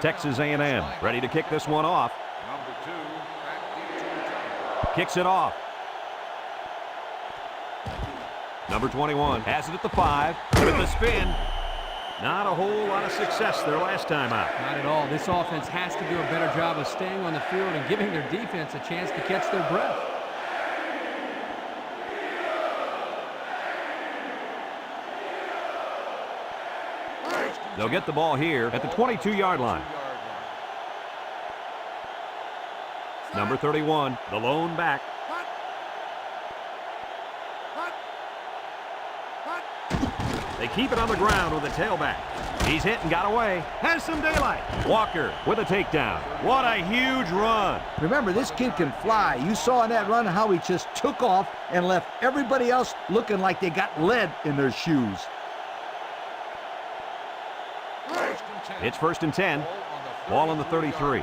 Texas A&M ready to kick this one off. Number 2, back deep to return. Kicks it off. Number 21 has it at the 5 with the spin. Not a whole lot of success their last time out. Not at all. This offense has to do a better job of staying on the field and giving their defense a chance to catch their breath. They'll get the ball here at the 22-yard line. Number 31, the lone back. They keep it on the ground with the tailback. He's hit and got away. Has some daylight. Walker with a takedown. What a huge run. Remember, this kid can fly. You saw in that run how he just took off and left everybody else looking like they got lead in their shoes. It's 1st and 10. Ball on the 33.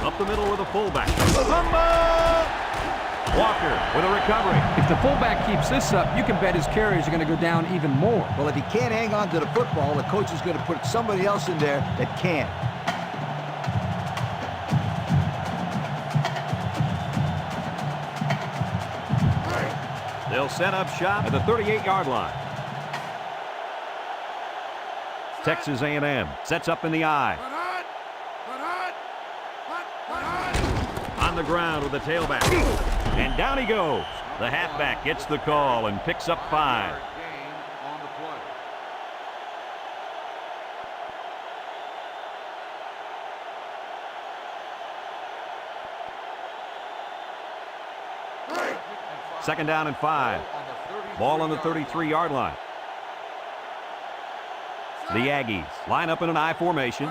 Up the middle with a fullback. Fumble! Walker with a recovery. If the fullback keeps this up, you can bet his carries are going to go down even more. Well, if he can't hang on to the football, the coach is going to put somebody else in there that can. They'll set up shop at the 38-yard line. Texas A&M sets up in the I. On the ground with the tailback. And down he goes. The halfback gets the call and picks up 5. Gain on the play. Second down and 5. Ball on the 33-yard line. The Aggies line up in an I formation.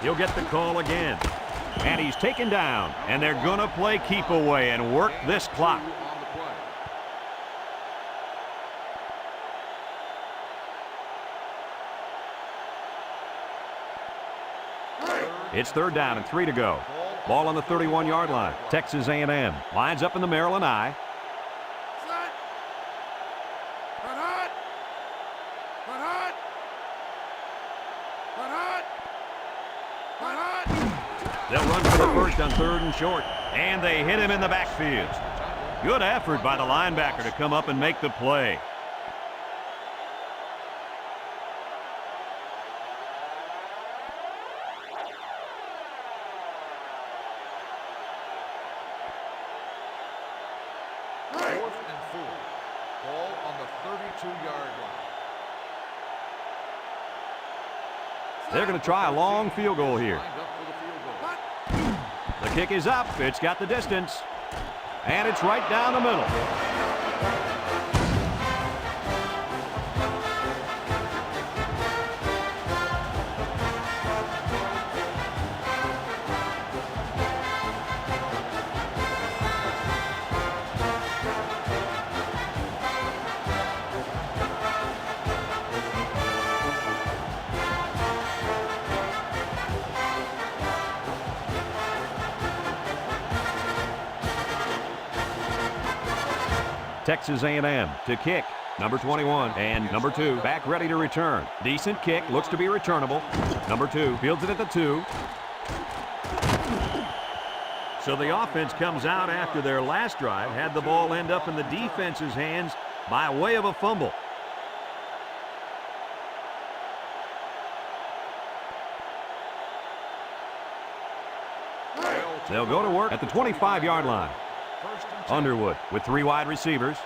He'll get the call again. And he's taken down. And they're going to play keep away and work this clock. On the play. It's 3rd down and 3 to go. Ball on the 31-yard line. Texas A&M lines up in the Maryland I. They'll run for the first on 3rd and short. And they hit him in the backfield. Good effort by the linebacker to come up and make the play. Ball on the 32-yard line. They're going to try a long field goal here. Lined up for the field goal. The kick is up. It's got the distance. And it's right down the middle. Texas A&M to kick. Number 21 and number 2 back ready to return. Decent kick, looks to be returnable. Number 2 fields it at the 2. So the offense comes out after their last drive, had the ball end up in the defense's hands by way of a fumble. They'll go to work at the 25-yard line. Underwood with 3 wide receivers.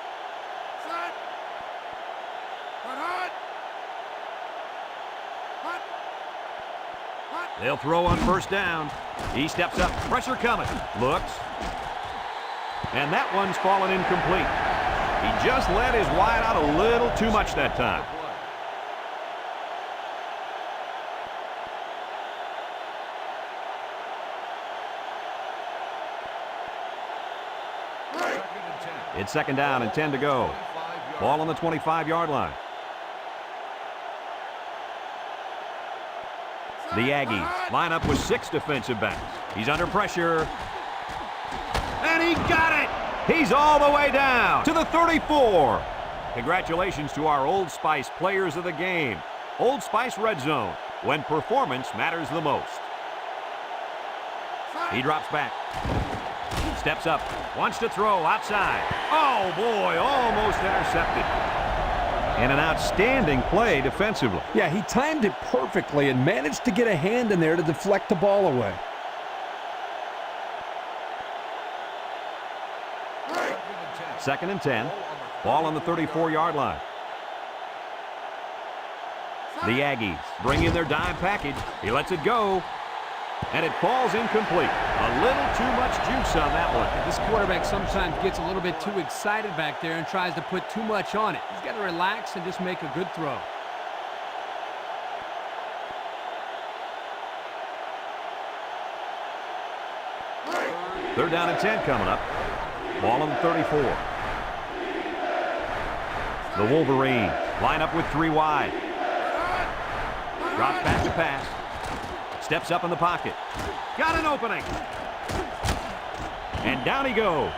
They'll throw on first down. He steps up. Pressure coming. Looks. And that one's fallen incomplete. He just let his wide out a little too much that time. It's second down and 10 to go. Ball on the 25-yard line. The Aggies line up with 6 defensive backs. He's under pressure. And he got it! He's all the way down to the 34. Congratulations to our Old Spice players of the game. Old Spice Red Zone, when performance matters the most. He drops back. Steps up. Wants to throw outside. Oh, boy, almost intercepted. And an outstanding play defensively. Yeah, he timed it perfectly and managed to get a hand in there to deflect the ball away. Second and 10. Ball on the 34-yard line. The Aggies bring in their dime package. He lets it go. And it falls incomplete. A little too much juice on that one. This quarterback sometimes gets a little bit too excited back there and tries to put too much on it. He's got to relax and just make a good throw. Third down and 10 coming up. Ball on the 34. The Wolverines line up with 3 wide. Drops back to pass. Steps up in the pocket. Got an opening. And down he goes.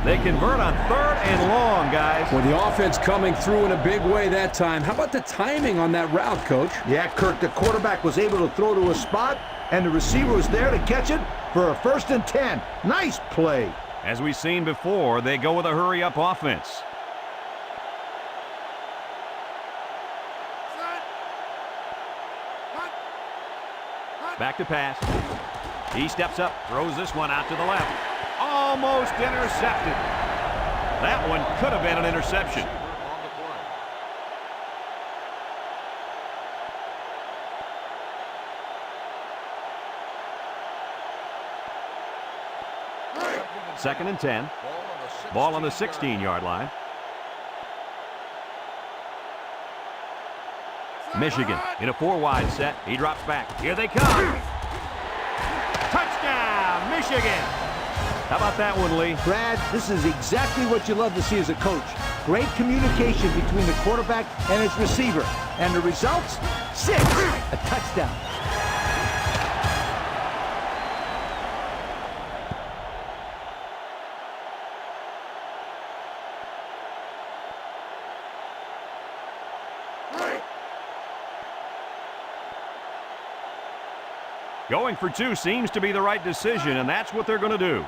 They convert on 3rd and long, guys. Well, the offense coming through in a big way that time. How about the timing on that route, Coach? Yeah, Kirk, the quarterback was able to throw to a spot, and the receiver was there to catch it for a 1st and 10. Nice play. As we've seen before, they go with a hurry-up offense. Back to pass. He steps up, throws this one out to the left. Almost intercepted. That one could have been an interception. Second and 10. Ball on the 16-yard line. Michigan in a 4-wide set. He drops back. Here they come. Touchdown, Michigan. How about that one, Lee? Brad, this is exactly what you love to see as a coach. Great communication between the quarterback and his receiver. And the results? 6. A touchdown. Going for 2 seems to be the right decision, and that's what they're going to do.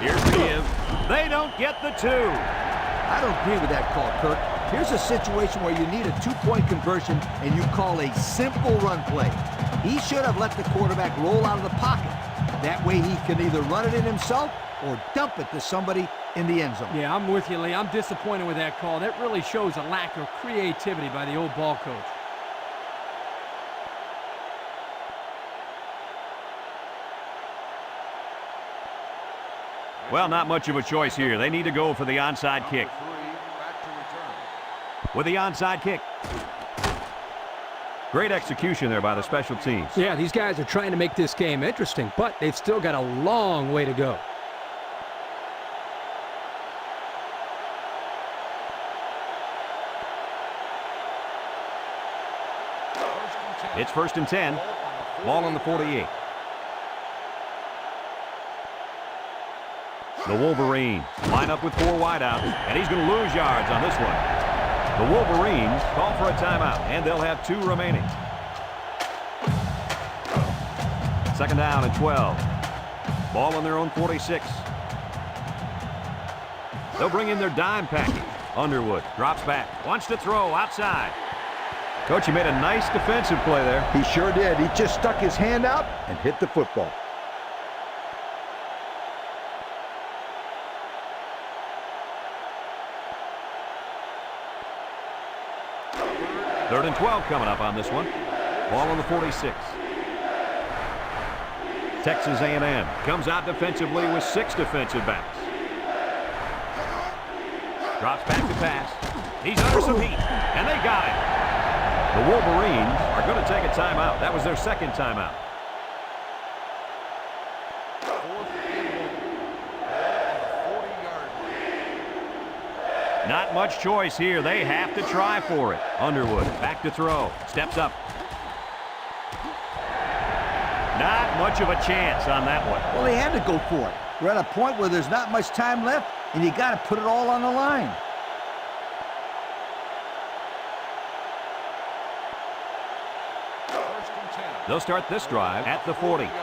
Here's the give. They don't get the 2. I don't agree with that call, Kirk. Here's a situation where you need a 2-point conversion, and you call a simple run play. He should have let the quarterback roll out of the pocket. That way he can either run it in himself or dump it to somebody in the end zone. Yeah, I'm with you, Lee. I'm disappointed with that call. That really shows a lack of creativity by the old ball coach. Well, not much of a choice here. They need to go for the onside kick. With the onside kick. Great execution there by the special teams. Yeah, these guys are trying to make this game interesting, but they've still got a long way to go. It's 1st and 10. Ball on the 48. The Wolverines line up with 4 wideouts, and he's going to lose yards on this one. The Wolverines call for a timeout, and they'll have 2 remaining. 2nd down and 12. Ball on their own 46. They'll bring in their dime package. Underwood drops back, wants to throw outside. Coach, he made a nice defensive play there. He sure did. He just stuck his hand out and hit the football. Third and 12 coming up on this one. Ball on the 46. Texas A&M comes out defensively with 6 defensive backs. Drops back to pass. He's under some heat, and they got it. The Wolverines are going to take a timeout. That was their 2nd timeout. 4th and 1. Ball on the 40-yard line. Not much choice here. They have to try for it. Underwood back to throw. Steps up. Not much of a chance on that one. Well, they had to go for it. We're at a point where there's not much time left, and you got to put it all on the line. First and 10. They'll start this drive at the 40. 40-yard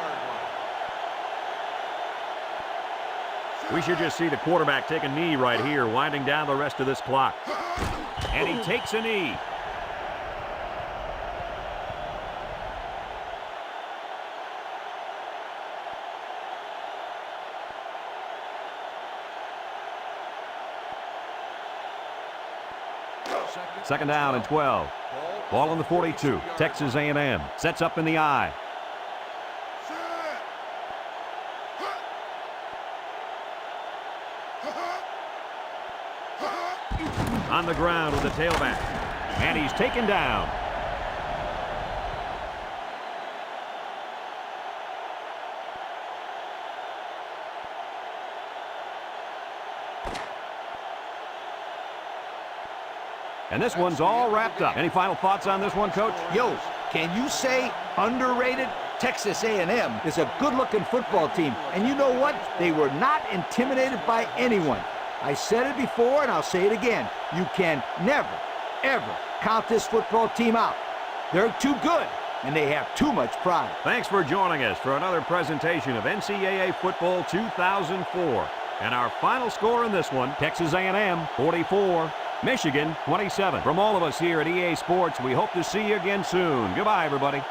line. We should just see the quarterback take a knee right here, winding down the rest of this clock. And he takes a knee. Second down and 12. Ball on the 42. Texas A&M sets up in the I. On the ground with the tailback. And he's taken down. And this one's all wrapped up. Any final thoughts on this one, Coach? Yo, can you say underrated? Texas A&M is a good-looking football team, and you know what? They were not intimidated by anyone. I said it before, and I'll say it again. You can never, ever count this football team out. They're too good, and they have too much pride. Thanks for joining us for another presentation of NCAA Football 2004. And our final score in this one, Texas A&M 44, Michigan 27. From all of us here at EA Sports, we hope to see you again soon. Goodbye, everybody.